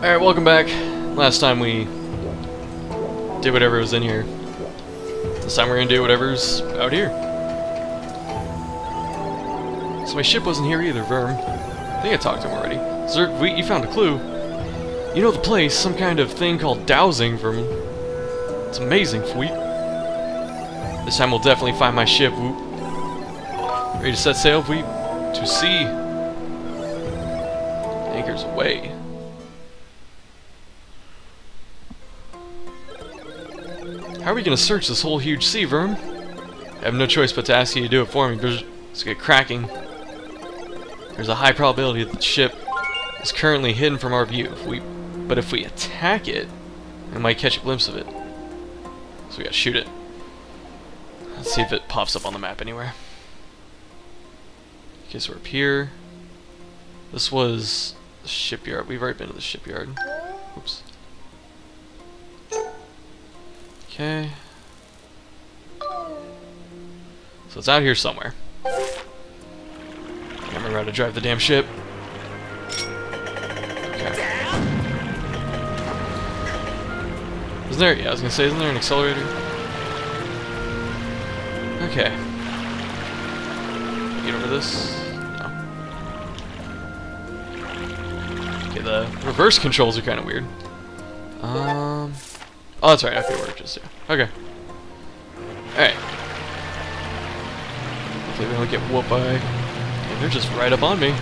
Alright, welcome back. Last time we did whatever was in here. This time we're gonna do whatever's out here. So my ship wasn't here either, Verm. I think I talked to him already. Zerg, you found a clue. You know the place, some kind of thing called dowsing, Verm. It's amazing, Fweet. This time we'll definitely find my ship, Whoop. Ready to set sail, Fweet? To sea. Anchors away. How are we gonna search this whole huge sea, Verm? I have no choice but to ask you to do it for me. Let's get cracking. There's a high probability that the ship is currently hidden from our view. But if we attack it, we might catch a glimpse of it. So we gotta shoot it. Let's see if it pops up on the map anywhere. Okay, so we're up here. This was the shipyard. We've already been to the shipyard. Oops. Okay. So it's out here somewhere. I remember how to drive the damn ship. Okay. Isn't there? Yeah, I was gonna say, isn't there an accelerator? Okay. Get over this. No. Okay, the reverse controls are kind of weird. Oh, that's right. Okay, we're just okay. Alright. Hopefully we don't get whooped by. And they're just right up on me.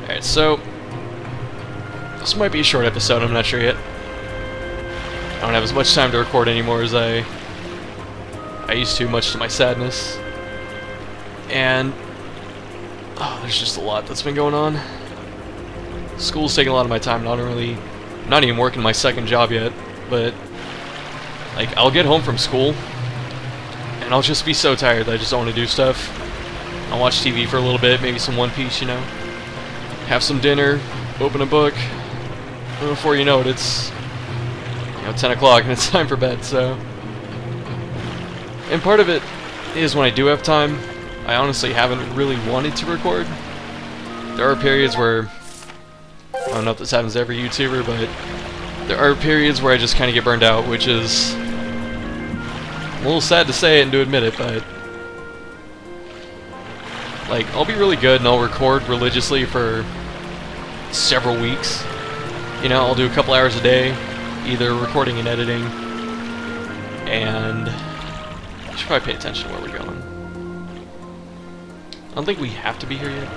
Alright, so this might be a short episode. I'm not sure yet. I don't have as much time to record anymore as I used to, much to my sadness. And oh, there's just a lot that's been going on. School's taking a lot of my time. I'm not even working my second job yet, but like I'll get home from school and I'll just be so tired that I just don't want to do stuff. I'll watch TV for a little bit, maybe some One Piece, you know, have some dinner, open a book, and before you know it, it's 10 o'clock and it's time for bed. So, and part of it is when I do have time, I honestly haven't really wanted to record. There are periods where, I don't know if this happens to every YouTuber, but there are periods where I just kind of get burned out, which is a little sad to say it and to admit it, but like, I'll be really good and I'll record religiously for several weeks. You know, I'll do a couple hours a day, either recording and editing, and I should probably pay attention to where we're going. I don't think we have to be here yet.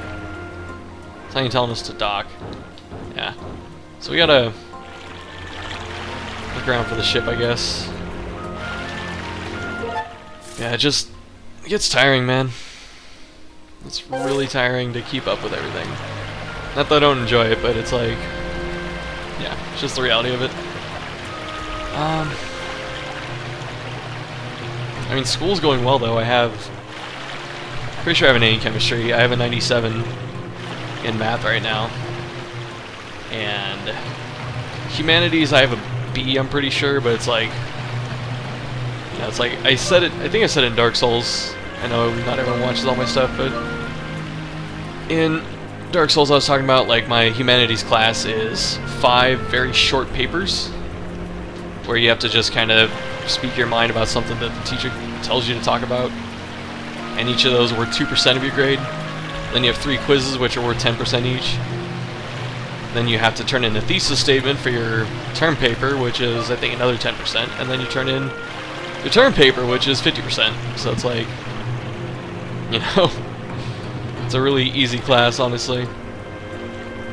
It's not even telling us to dock. Yeah. So we gotta look around for the ship, I guess. Yeah, it gets tiring, man. It's really tiring to keep up with everything. Not that I don't enjoy it, but it's like, yeah, it's just the reality of it. I mean, school's going well, though. Pretty sure I have an A in chemistry. I have a 97 in math right now. And humanities, I have a B, I'm pretty sure, but it's like, you know, it's like, I think I said it in Dark Souls. I know not everyone watches all my stuff, but in Dark Souls I was talking about, like, my humanities class is 5 very short papers where you have to just kind of speak your mind about something that the teacher tells you to talk about, and each of those are worth 2% of your grade. Then you have 3 quizzes which are worth 10% each. Then you have to turn in a thesis statement for your term paper, which is, I think, another 10%. And then you turn in your term paper, which is 50%. So it's like, you know, it's a really easy class, honestly.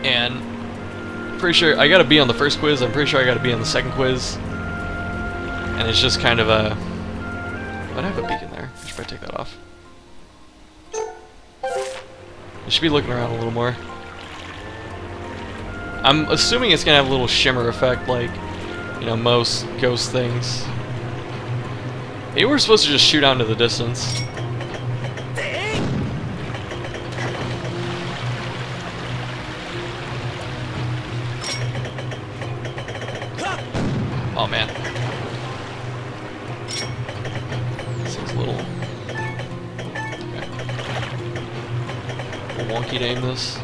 And I'm pretty sure I got to be on the first quiz. I'm pretty sure I got to be on the second quiz. And it's just kind of a... I have a beacon there. I should probably take that off. I should be looking around a little more. I'm assuming it's gonna have a little shimmer effect, like, you know, most ghost things. Maybe we're supposed to just shoot out into the distance. Oh man, this thing's a little wonky to aim this.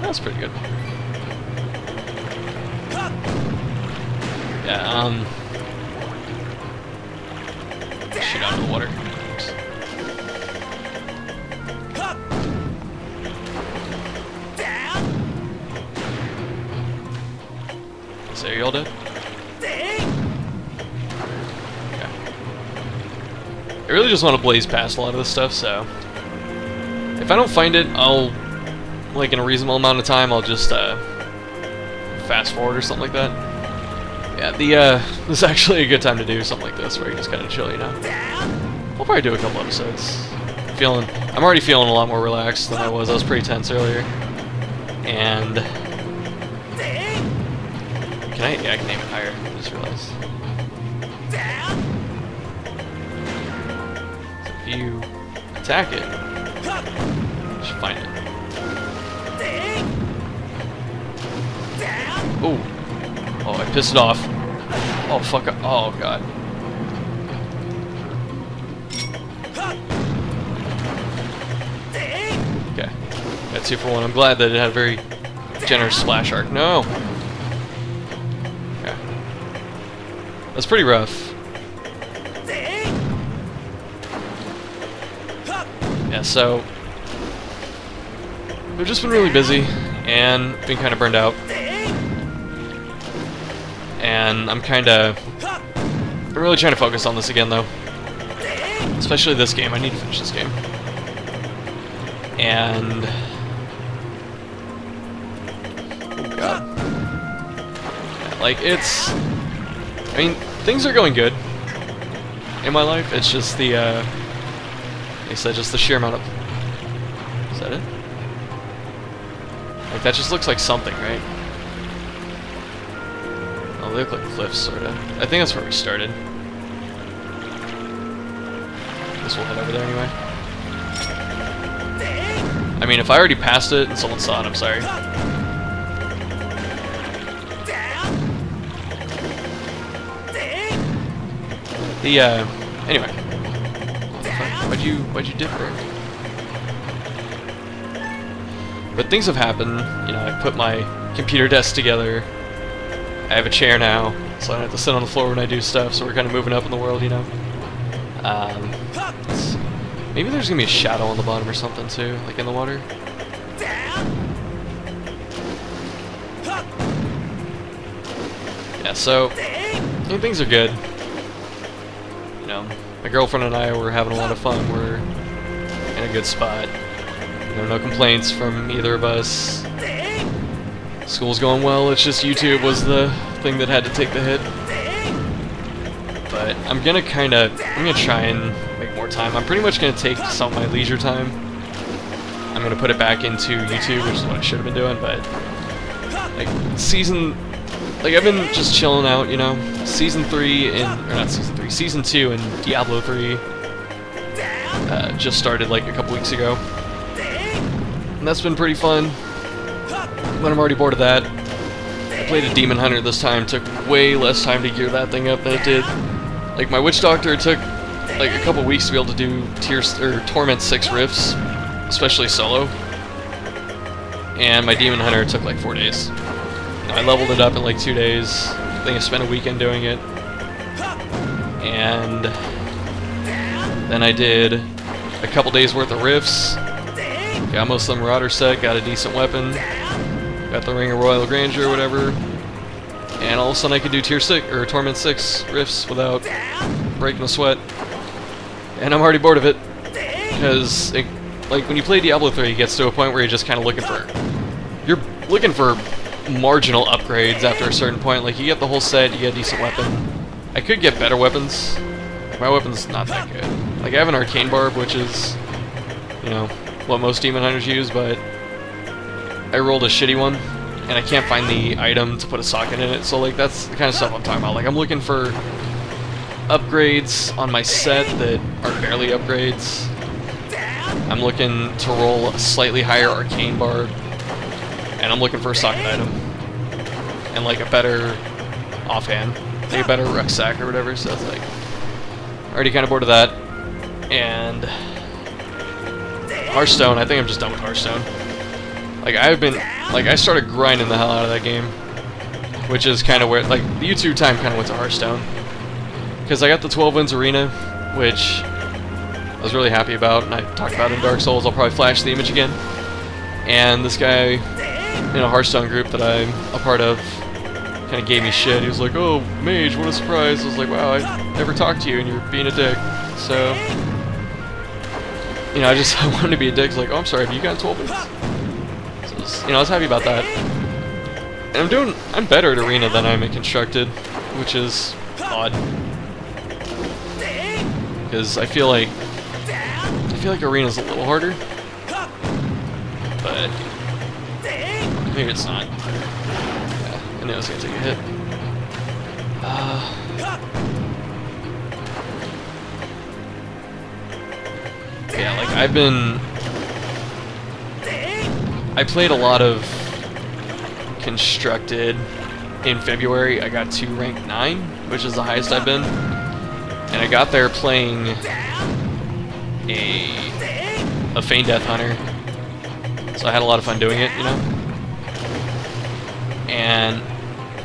That's pretty good. Yeah, shoot out of the water. Oops. So are you all dead? Okay. I really just want to blaze past a lot of this stuff, so if I don't find it, I'll, like in a reasonable amount of time, I'll just fast forward or something like that. Yeah, this is actually a good time to do something like this, where you just kind of chill, you know. We'll probably do a couple episodes. I'm already feeling a lot more relaxed than I was. I was pretty tense earlier, and yeah, I can aim it higher. I just realized. So if you attack it, you should find it. Ooh. Oh, I pissed it off. Oh, fuck. Oh, God. Okay. Got 2 for 1. I'm glad that it had a very generous splash arc. No! Okay. That's pretty rough. Yeah, so I've just been really busy and been kind of burned out. And I'm really trying to focus on this again, though. Especially this game. I need to finish this game. And oh god, yeah, like I mean, things are going good in my life. It's just the, like I said, just the sheer amount of. Is that it? Like that just looks like something, right? Oh, they look like cliffs, sorta. I think that's where we started. Guess we'll head over there anyway. I mean, if I already passed it and someone saw it, I'm sorry. Anyway. Why'd you dip there? But things have happened, you know, I put my computer desk together. I have a chair now, so I don't have to sit on the floor when I do stuff, so we're kind of moving up in the world, you know. Maybe there's gonna be a shadow on the bottom or something too, like in the water. Yeah, so I mean, things are good. You know, my girlfriend and I were having a lot of fun. We're in a good spot. You know, no complaints from either of us. School's going well. It's just YouTube was the thing that had to take the hit. But I'm gonna try and make more time. I'm pretty much gonna take some of my leisure time. I'm gonna put it back into YouTube, which is what I should have been doing, but like I've been just chilling out, you know. Season 2 in Diablo 3 just started like a couple weeks ago. And that's been pretty fun. But I'm already bored of that. I played a Demon Hunter this time. Took way less time to gear that thing up than it did. Like my Witch Doctor took like a couple weeks to be able to do Torment 6 rifts, especially solo. And my Demon Hunter took like 4 days. I leveled it up in like 2 days. I think I spent a weekend doing it. And then I did a couple days worth of rifts. Got most of the Marauder set, got a decent weapon. Got the Ring of Royal Grandeur or whatever. And all of a sudden I could do Torment 6 rifts without breaking a sweat. And I'm already bored of it. Because, like, when you play Diablo 3, it gets to a point where you're just kind of looking for marginal upgrades after a certain point. Like, you get the whole set, you get a decent weapon. I could get better weapons. My weapon's not that good. Like, I have an Arcane Barb, which is, you know, what most Demon Hunters use, but I rolled a shitty one, and I can't find the item to put a socket in it, so, like, that's the kind of stuff I'm talking about. Like, I'm looking for upgrades on my set that are barely upgrades. I'm looking to roll a slightly higher Arcane Barb, and I'm looking for a socket item. And, like, a better offhand. Like, a better rucksack or whatever, so it's like, already kind of bored of that. And Hearthstone, I think I'm just done with Hearthstone. Like I started grinding the hell out of that game, which is kind of where like the YouTube time kind of went to Hearthstone, because I got the 12 wins arena, which I was really happy about, and I talked about it in Dark Souls. I'll probably flash the image again. And this guy in a Hearthstone group that I'm a part of kind of gave me shit. He was like, "Oh, Mage, what a surprise!" I was like, "Wow, I never talked to you, and you're being a dick." So, you know, I wanted to be a dick. I was like, "Oh, I'm sorry, but you got 12 wins." So, you know, I was happy about that. And I'm better at Arena than I'm at Constructed, which is odd, because I feel like Arena's a little harder, but maybe it's not. Yeah, I knew I was gonna take a hit. Yeah, like I played a lot of Constructed in February. I got to rank 9, which is the highest I've been, and I got there playing a Feign Death Hunter, so I had a lot of fun doing it, you know. And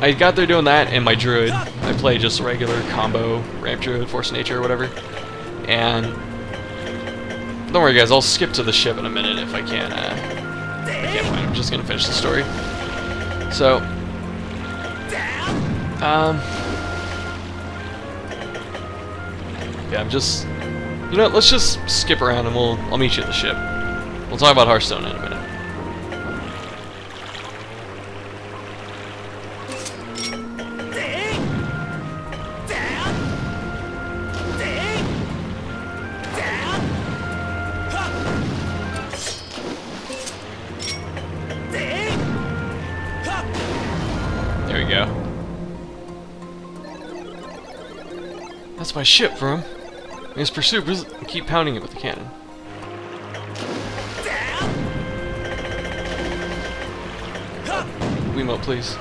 I got there doing that and my Druid. I played just a regular combo Ramp Druid, Force of Nature, or whatever. And don't worry, guys, I'll skip to the ship in a minute if I can't find it. I'm just gonna finish the story. So, yeah, I'm just. You know what, let's just skip around and I'll meet you at the ship. We'll talk about Hearthstone in a minute. There we go. That's my ship, Vroom. His pursuit, keep pounding it with the cannon. Wiimote, please.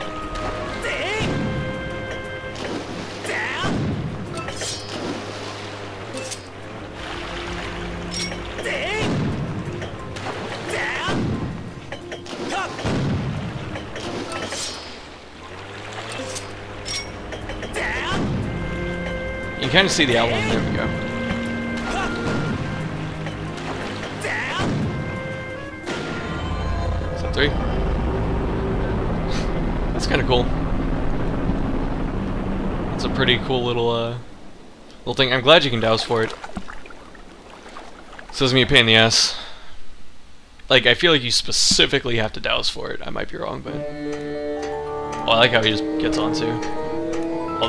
You can kind of see the outline. There we go. Is that 3? That's kind of cool. It's a pretty cool little thing. I'm glad you can douse for it. This doesn't mean a pain in the ass. Like, I feel like you specifically have to douse for it. I might be wrong, but... Oh, I like how he just gets on too. Oh,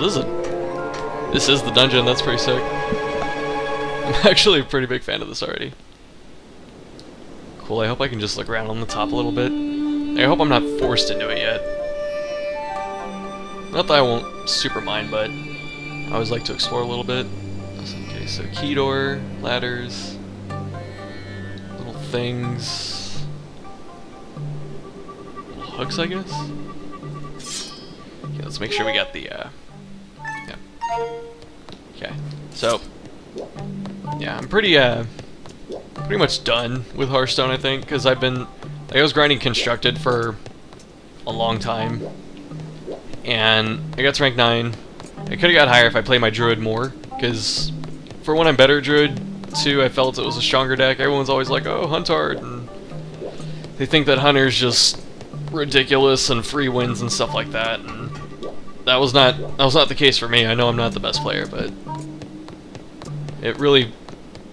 this is the dungeon. That's pretty sick. I'm actually a pretty big fan of this already. Cool, I hope I can just look around on the top a little bit. I hope I'm not forced into it yet. Not that I won't super mind, but I always like to explore a little bit. Okay, so key door, ladders, little things, little hooks, I guess. Okay, let's make sure we got the, yeah. Okay, so, yeah, I'm pretty much done with Hearthstone, I think, because I was grinding Constructed for a long time, and I got to rank 9. I could have got higher if I played my Druid more, because for when I'm better at Druid 2, I felt it was a stronger deck. Everyone's always like, oh, hunt hard, and they think that Hunter's just ridiculous and free wins and stuff like that, and that was not the case for me. I know I'm not the best player, but it really,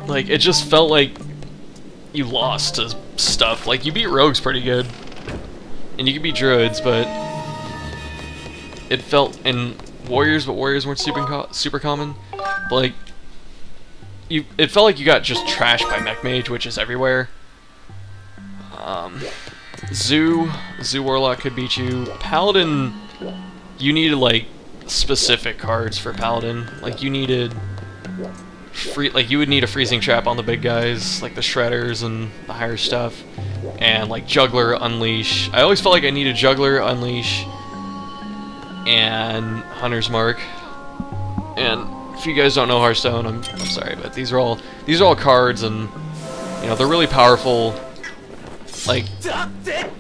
like, it just felt like you lost to stuff. Like, you beat Rogues pretty good, and you could beat Druids, but it felt, and Warriors, but Warriors weren't super common. But, like, it felt like you got just trashed by Mech Mage, which is everywhere. Zoo Warlock could beat you. Paladin, you needed, like, specific cards for Paladin. Like, you needed you would need a freezing trap on the big guys, like the Shredders and the higher stuff, and like Juggler, Unleash. I always felt like I needed Juggler, Unleash, and Hunter's Mark. And if you guys don't know Hearthstone, I'm sorry, but these are all cards, and you know, they're really powerful like,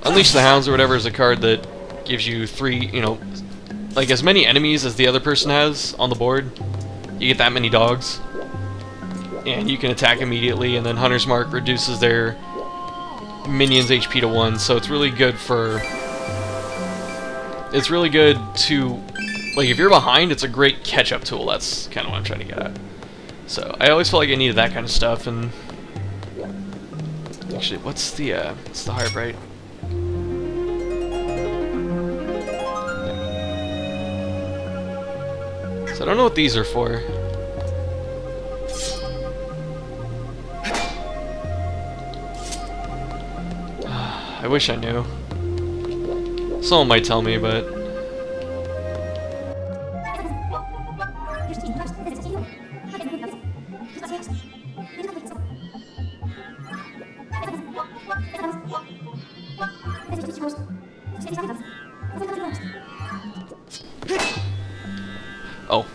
Unleash the Hounds or whatever is a card that gives you 3, you know, like as many enemies as the other person has on the board. You get that many dogs. And you can attack immediately, and then Hunter's Mark reduces their minions' HP to 1, so it's really good for... It's really good to... Like, if you're behind, it's a great catch-up tool. That's kind of what I'm trying to get at. So, I always felt like I needed that kind of stuff, and... Actually, what's the higher bright? So I don't know what these are for. I wish I knew. Someone might tell me, but... Oh.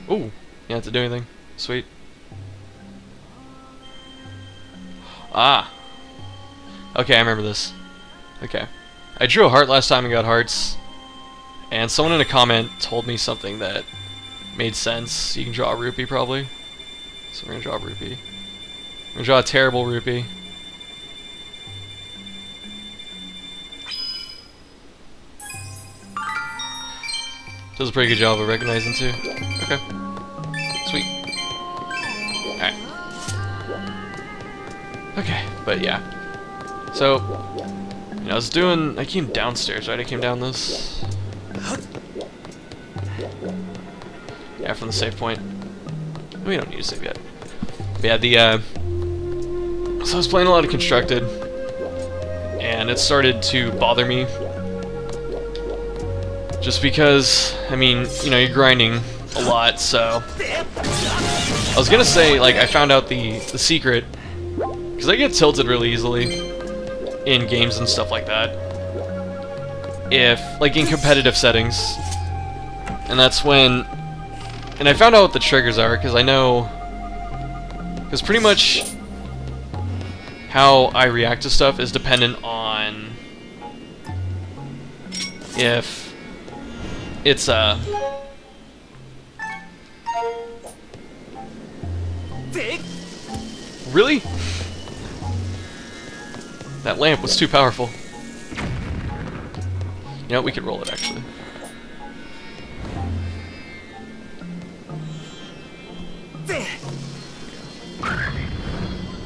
Ooh, you don't have to do anything. Sweet. Ah. Okay, I remember this. Okay. I drew a heart last time and got hearts. And someone in a comment told me something that made sense. You can draw a rupee, probably. So we're gonna draw a rupee. We're gonna draw a terrible rupee. Does a pretty good job of recognizing too. Okay. Sweet. Alright. Okay, but yeah. So, you know, I came downstairs, right? I came down this. Yeah, from the save point. We don't need to save yet. But yeah, so I was playing a lot of Constructed, and it started to bother me. Just because, I mean, you know, you're grinding a lot, so... I was gonna say, like, I found out the secret, because I get tilted really easily in games and stuff like that. Like, in competitive settings. And that's when... And I found out what the triggers are, because I know... Because pretty much how I react to stuff is dependent on if it's Really? That lamp was too powerful. You know, we could roll it actually.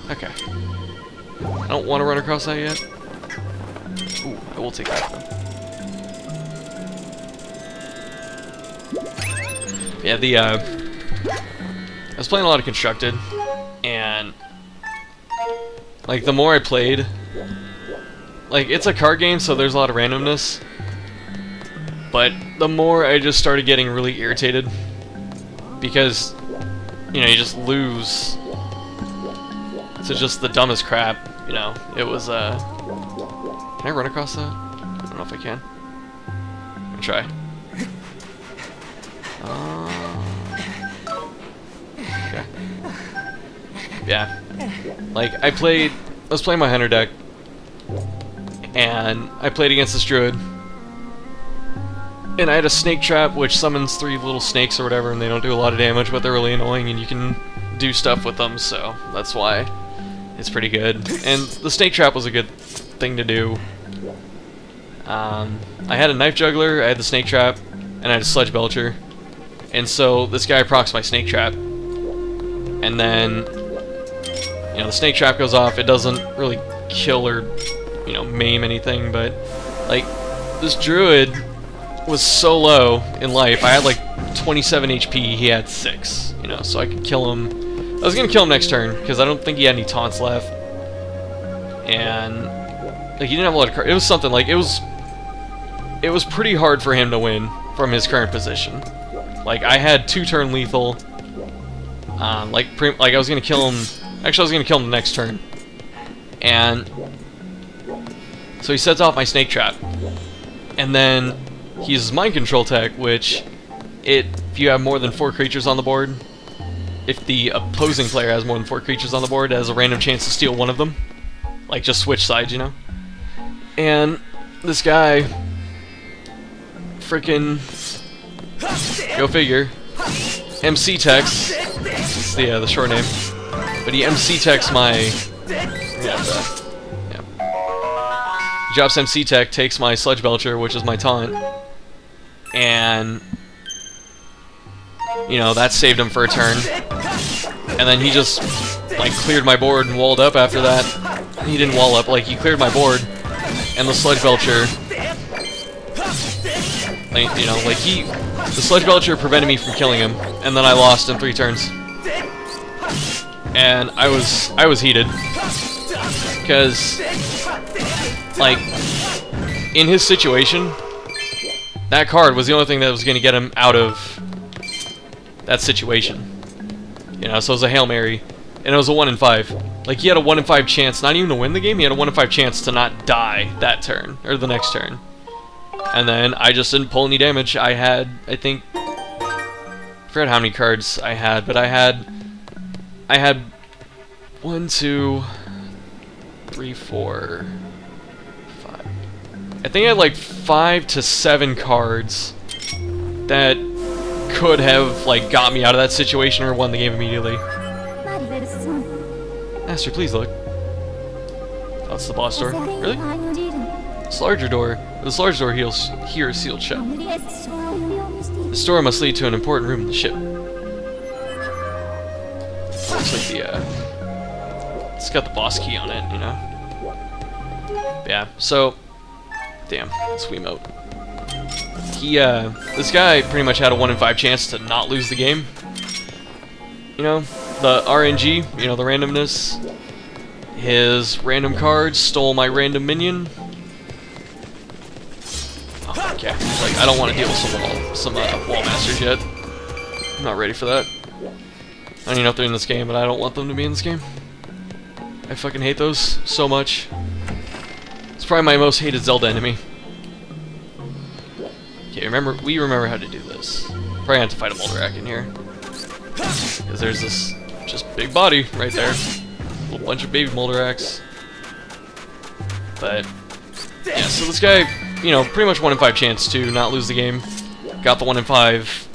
Okay. I don't want to run across that yet. Ooh, I will take that though. Yeah, I was playing a lot of Constructed, and like the more I played, like it's a card game, so there's a lot of randomness. But the more I just started getting really irritated because, you know, you just lose to just the dumbest crap, you know. It was, can I run across that? I don't know if I can. I'm gonna try. Okay. Yeah. Like, I was playing my Hunter deck, and I played against this Druid, and I had a snake trap which summons 3 little snakes or whatever, and they don't do a lot of damage, but they're really annoying, and you can do stuff with them, so that's why it's pretty good. And the snake trap was a good thing to do. I had a knife juggler, I had the snake trap, and I had a sludge belcher. And so this guy procs my snake trap, and then, you know, the snake trap goes off. It doesn't really kill or, you know, maim anything, but like this druid was so low in life. I had like 27 HP. He had 6. You know, so I could kill him. I was gonna kill him next turn because I don't think he had any taunts left, and like he didn't have a lot of cards. It was something like it was pretty hard for him to win from his current position. Like, I had 2-turn lethal. Like I was gonna kill him. Actually, I was gonna kill him the next turn. And so he sets off my snake trap, and then he uses mind control tech, which if you have more than 4 creatures on the board, if the opposing player has more than 4 creatures on the board, it has a random chance to steal one of them. Like, just switch sides, you know? And this guy, freaking, go figure, MC Tex, it's the short name, but he MC Tex my, yeah. He drops MC Tech, takes my Sludge Belcher, which is my taunt, and, you know, that saved him for a turn, and then he just, like, cleared my board and walled up after that. He didn't wall up, like, he cleared my board, and the Sludge Belcher, like, you know, like, the Sludge Belcher prevented me from killing him, and then I lost in 3 turns. And I was heated, because, like, in his situation, that card was the only thing that was going to get him out of that situation. You know, so it was a Hail Mary, and it was a 1 in 5. Like, he had a 1 in 5 chance, not even to win the game, he had a 1 in 5 chance to not die that turn, or the next turn. And then I just didn't pull any damage. I had, I think, I forgot how many cards I had, but I had 1, 2, 3, 4, 5. I think I had like 5 to 7 cards that could have, like, got me out of that situation or won the game immediately. Master, please look. That's the boss door. Really? This larger door. This large door here is sealed shut. This door must lead to an important room in the ship. Looks like it's got the boss key on it, you know? But yeah, so, damn, this Wiimote. This guy pretty much had a 1 in 5 chance to not lose the game. You know, the RNG, you know, the randomness. His random cards stole my random minion. Oh, okay, like, I don't want to deal with some wall masters yet. I'm not ready for that. I don't even know if they're in this game, but I don't want them to be in this game. I fucking hate those so much. It's probably my most hated Zelda enemy. Okay, we remember how to do this. Probably have to fight a Moldarak in here. Because there's this just big body right there. A little bunch of baby Moldaraks. But, yeah, so this guy, you know, pretty much 1 in 5 chance to not lose the game. Got the 1 in 5.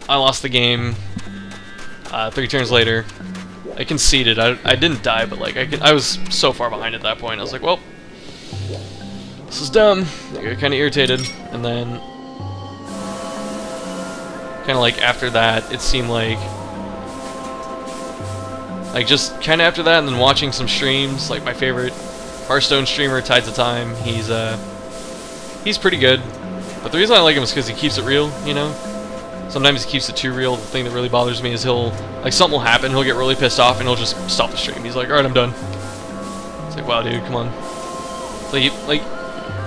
I lost the game 3 turns later. I conceded. I didn't die, but, like, I was so far behind at that point. I was like, well, this is dumb. I got kind of irritated. And then, kind of like after that, it seemed like just kind of after that, and then watching some streams, like my favorite Hearthstone streamer, Tides of Time, he's pretty good. But the reason I like him is because he keeps it real, you know? Sometimes he keeps it too real. The thing that really bothers me is like, something will happen, he'll get really pissed off, and he'll just stop the stream. He's like, alright, I'm done. It's like, wow, dude, come on.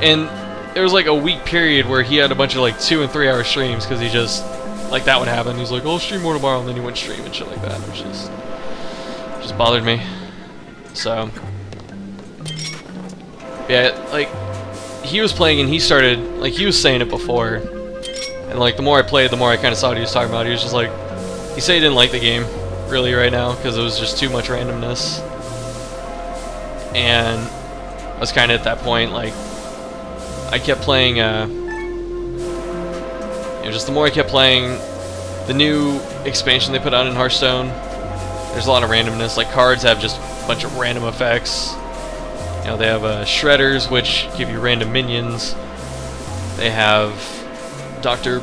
And there was like a week period where he had a bunch of like 2 and 3 hour streams, because he just, like, that would happen. He's like, oh, I'll stream more tomorrow, and then he wouldn't stream and shit like that, which just bothered me. So, yeah, like, he was playing and he started, like, he was saying it before, and like the more I played, the more I kind of saw what he was talking about. He was just like, he said he didn't like the game really right now because it was just too much randomness, and I was kind of at that point, like, I kept playing, you know, just the more I kept playing the new expansion they put out in Hearthstone, there's a lot of randomness. Like, cards have just a bunch of random effects. You know, they have Shredders, which give you random minions. They have Dr.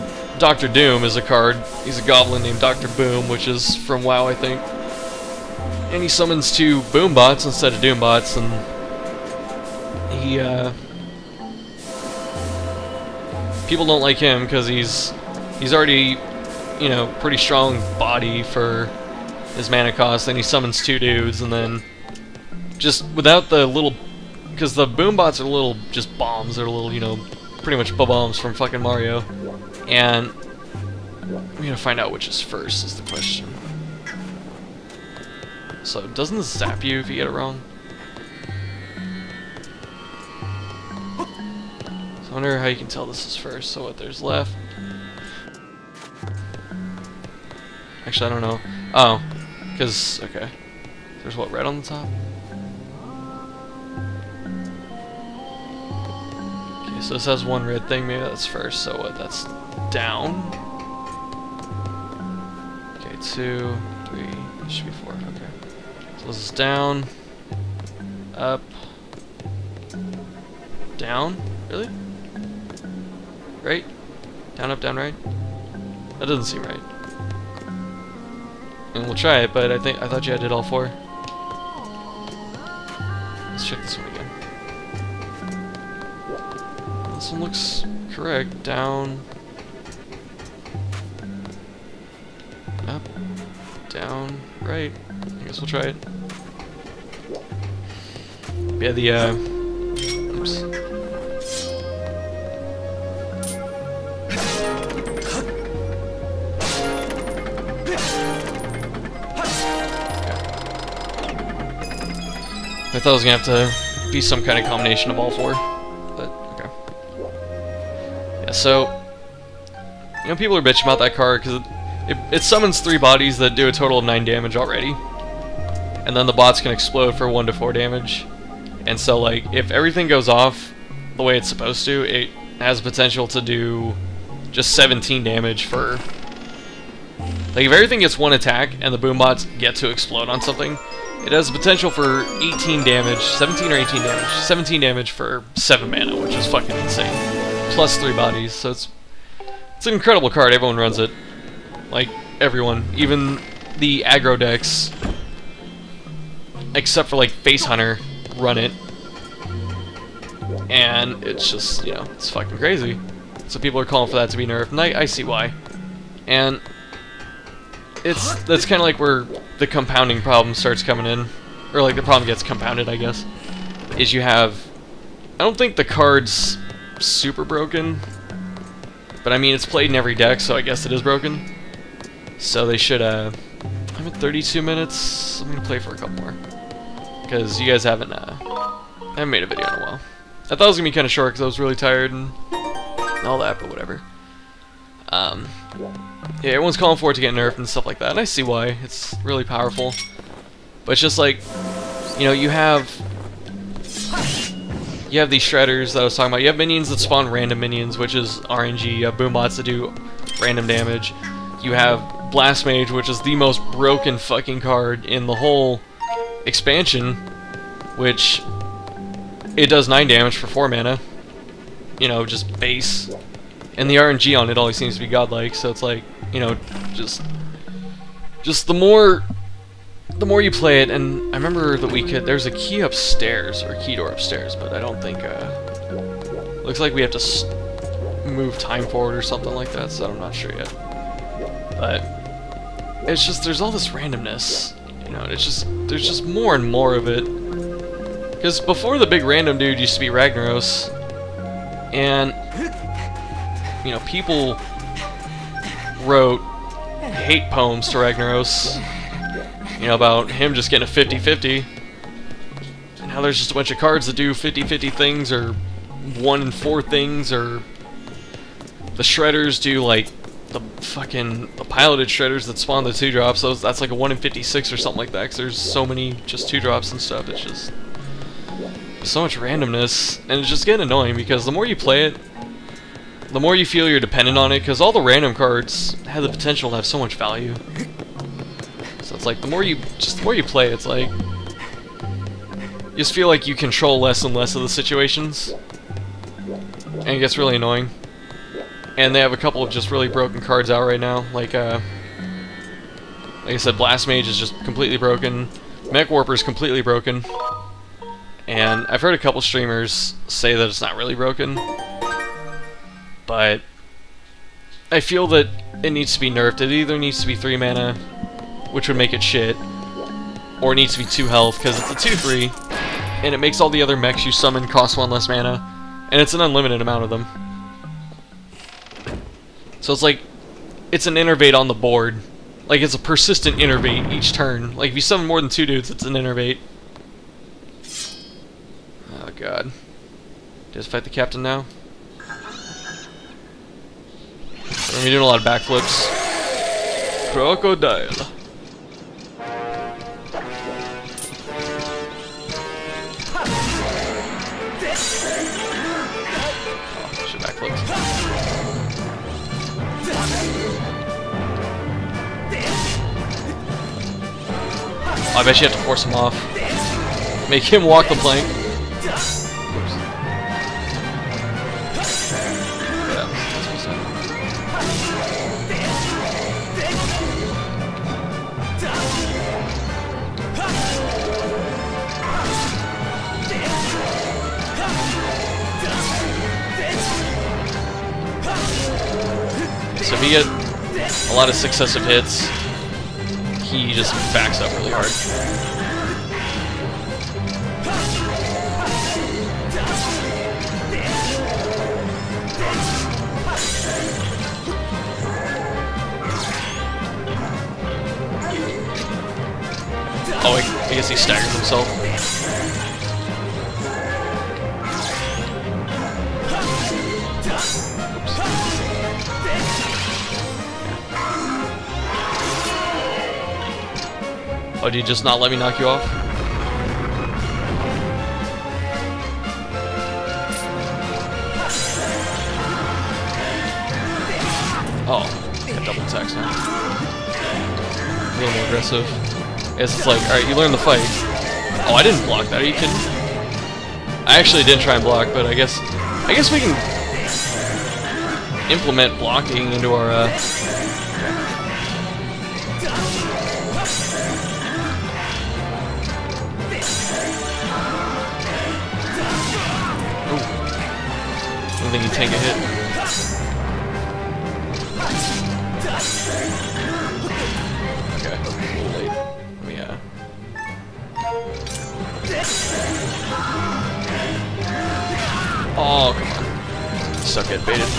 Doom is a card. He's a goblin named Dr. Boom, which is from WoW, I think. And he summons 2 Boom bots instead of Doom bots, and he, people don't like him because he's already, you know, pretty strong body for his mana cost, and he summons 2 dudes, and then just without the little, because the boom bots are little just bombs, they're little, you know, pretty much bombs from fucking Mario, and we gotta find out which is first is the question. So doesn't this zap you if you get it wrong? So I wonder how you can tell this is first. So what, there's left. Actually, I don't know. Oh, Because, okay. There's what, red on the top? Okay, so this has one red thing, maybe that's first, so what, that's down. Okay, 2, 3, this should be 4, okay. So this is down, up, down, really? Right? Down, up, down, right? That doesn't seem right. And we'll try it, but I thought you did all 4. Let's check this one again. This one looks correct. Down, up, down, right. I guess we'll try it. Yeah, the oops. I thought it was gonna have to be some kind of combination of all 4, but okay. Yeah, so you know, people are bitching about that card because it summons 3 bodies that do a total of 9 damage already, and then the bots can explode for 1 to 4 damage. And so, like, if everything goes off the way it's supposed to, it has potential to do just 17 damage for. Like, if everything gets 1 attack and the boom bots get to explode on something, it has the potential for 18 damage, 17 or 18 damage, 17 damage for 7 mana, which is fucking insane. Plus 3 bodies, so it's an incredible card. Everyone runs it, like everyone, even the aggro decks, except for like Face Hunter, run it, and it's just, you know, it's fucking crazy. So people are calling for that to be nerfed, and I see why. And that's kind of like where the compounding problem starts coming in, or like the problem gets compounded, I guess. Is you have, I don't think the card's super broken, but I mean it's played in every deck, so I guess it is broken. So they should. I'm at 32 minutes. I'm gonna play for a couple more because you guys haven't made a video in a while. I thought it was gonna be kind of short because I was really tired and all that, but whatever. Yeah, everyone's calling for it to get nerfed and stuff like that, and I see why. It's really powerful. But it's just like, you know, you have these shredders that I was talking about. You have minions that spawn random minions, which is RNG. You have boom bots that do random damage. You have Blast Mage, which is the most broken fucking card in the whole expansion, which it does 9 damage for 4 mana. You know, just base. And the RNG on it always seems to be godlike, so it's like, you know, just the more you play it. And I remember that there's a key upstairs, or key door upstairs, but I don't think, looks like we have to move time forward or something like that, so I'm not sure yet. But it's just, there's all this randomness, you know, and there's just more and more of it. Because before the big random dude used to be Ragnaros, and you know, people wrote hate poems to Ragnaros, you know, about him just getting a 50-50. And now there's just a bunch of cards that do 50-50 things, or 1 in 4 things, or the shredders do like the piloted shredders that spawn the 2-drops. So that's like a 1 in 56 or something like that, because there's so many just 2-drops and stuff. It's just so much randomness, and it's just getting annoying because the more you play it, the more you feel you're dependent on it, because all the random cards have the potential to have so much value. So it's like, the more you play, it's like you just feel like you control less and less of the situations, and it gets really annoying. And they have a couple of just really broken cards out right now, like I said, Blast Mage is just completely broken, Mech Warper is completely broken, and I've heard a couple streamers say that it's not really broken. But I feel that it needs to be nerfed. It either needs to be 3 mana, which would make it shit, or it needs to be 2 health, because it's a 2/3, and it makes all the other mechs you summon cost 1 less mana, and it's an unlimited amount of them. So it's like, it's an innervate on the board. Like, it's a persistent innervate each turn. Like, if you summon more than 2 dudes, it's an innervate. Oh god. Just fight the captain now? We're gonna be doing a lot of backflips. Crocodile. I bet you have to force him off. Make him walk the plank. Oops. Yeah, that's what's up. So if you get a lot of successive hits, he just backs up really hard. Oh, I guess he staggers himself. Oh, do you just not let me knock you off? Oh, got double attacks now. A little more aggressive. I guess it's like, alright, you learn the fight. Oh, I didn't block that, are you kidding? I actually did try and block, but I guess we can implement blocking into our, I don't think you tank a hit. Okay, a little late. Let me, oh, come on. Suck it, baited.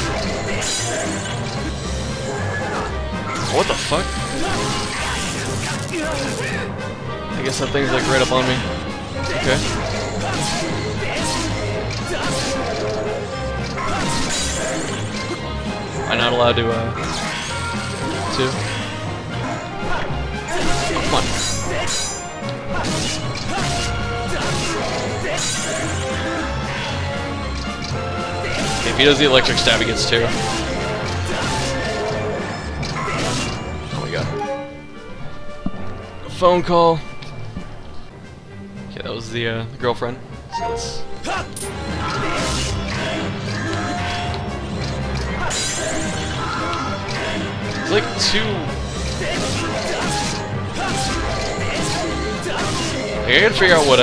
What the fuck? I guess that thing's like right up on me. Okay. I'm not allowed to, Oh, come on. Okay, if he does the electric stab, he gets 2. Oh my god. A phone call. Okay, that was the girlfriend. So let's... It's like 2... I gotta figure out what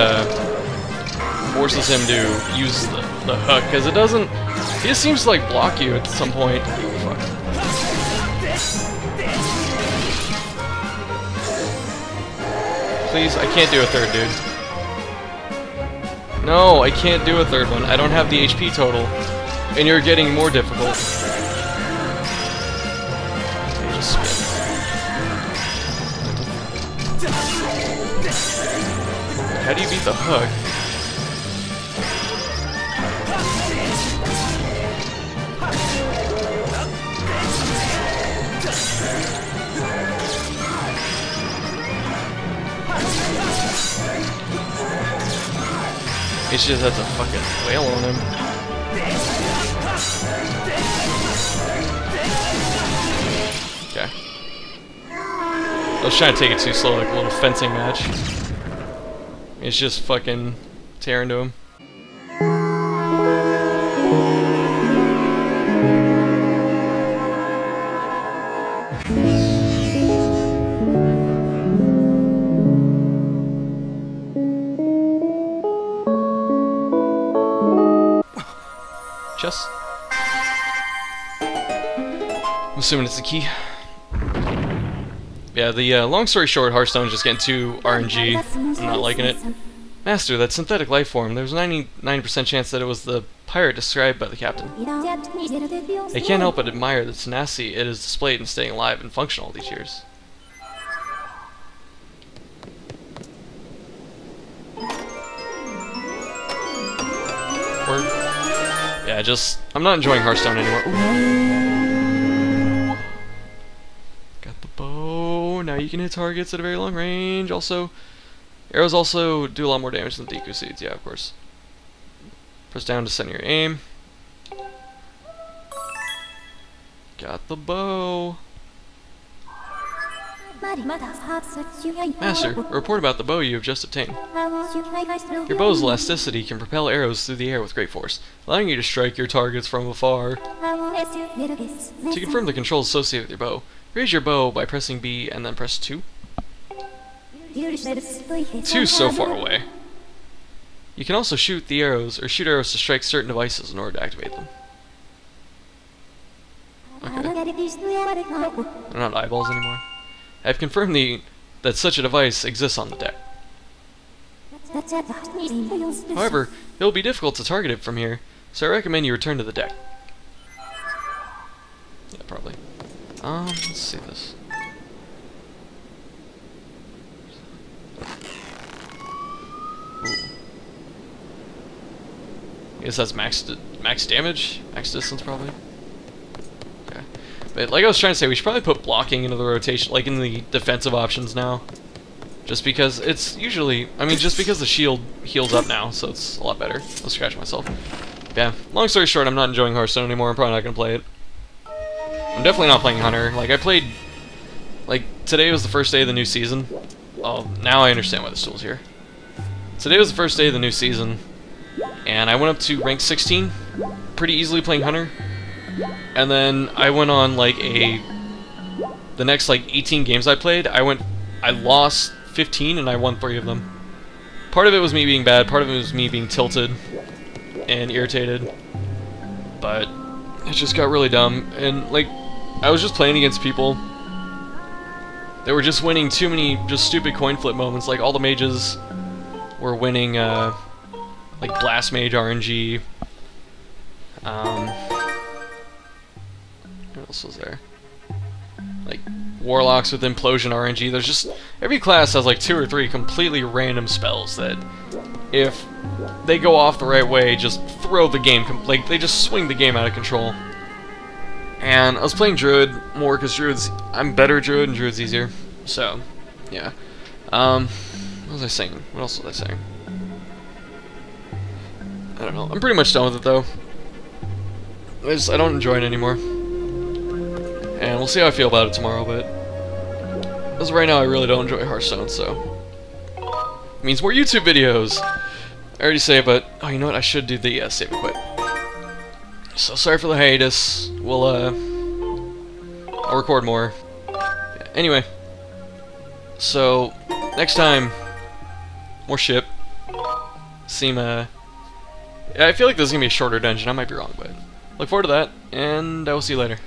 forces him to use the hook, because it doesn't... He just seems to like block you at some point. Oh, fuck. Please, I can't do a third, dude. No, I can't do a third one. I don't have the HP total. And you're getting more difficult. Just spin. How do you beat the hook? He just has a fucking whale on him. Okay. I was trying to take it too slow, like a little fencing match. It's just fucking tearing to him. Chess. I'm assuming it's the key. Yeah, the long story short, Hearthstone's just getting too RNG. I'm not liking it. Master, that synthetic life form. There's a 99% chance that it was the pirate described by the captain. I can't help but admire the tenacity it has displayed in staying alive and functional all these years. Word. Yeah, I'm not enjoying Hearthstone anymore. Ooh. Got the bow. Now you can hit targets at a very long range. Also, arrows also do a lot more damage than Deku Seeds. Yeah, of course. Press down to center your aim. Got the bow. Master, a report about the bow you have just obtained. Your bow's elasticity can propel arrows through the air with great force, allowing you to strike your targets from afar. To confirm the controls associated with your bow, raise your bow by pressing B and then press 2. 2 so far away. You can also shoot arrows to strike certain devices in order to activate them. Okay. They're not eyeballs anymore. I've confirmed that such a device exists on the deck. However, it will be difficult to target it from here, so I recommend you return to the deck. Yeah, probably. Let's see this. Ooh. I guess that's max damage, max distance probably. Okay, but like I was trying to say, we should probably put blocking into the rotation, like in the defensive options now. Just because it's usually, I mean, just because the shield heals up now, so it's a lot better. I'll scratch myself. Yeah, long story short, I'm not enjoying Hearthstone anymore. I'm probably not gonna play it. I'm definitely not playing Hunter. Like, I played, like, today was the first day of the new season. Oh, now I understand why this tool's here. Today was the first day of the new season, and I went up to rank 16, pretty easily playing Hunter. And then I went on, like, the next, like, 18 games I played, I lost 15 and I won 3 of them. Part of it was me being bad, part of it was me being tilted and irritated, but it just got really dumb. And like, I was just playing against people that were just winning too many just stupid coin flip moments. Like, all the mages were winning like Blast Mage RNG. What else was there? Like Warlocks with Implosion RNG. There's just, every class has like 2 or 3 completely random spells that, if they go off the right way, just throw the game, like, they just swing the game out of control. And I was playing Druid more because I'm better Druid and Druid's easier. So, yeah. What was I saying? What else was I saying? I don't know. I'm pretty much done with it though. I don't enjoy it anymore. And we'll see how I feel about it tomorrow, but as of right now, I really don't enjoy Hearthstone, so it means more YouTube videos. I already say it, but oh, you know what? I should do the save and quit. So sorry for the hiatus. I'll record more. Yeah, anyway, so next time, more ship. I feel like this is gonna be a shorter dungeon. I might be wrong, but look forward to that, and I will see you later.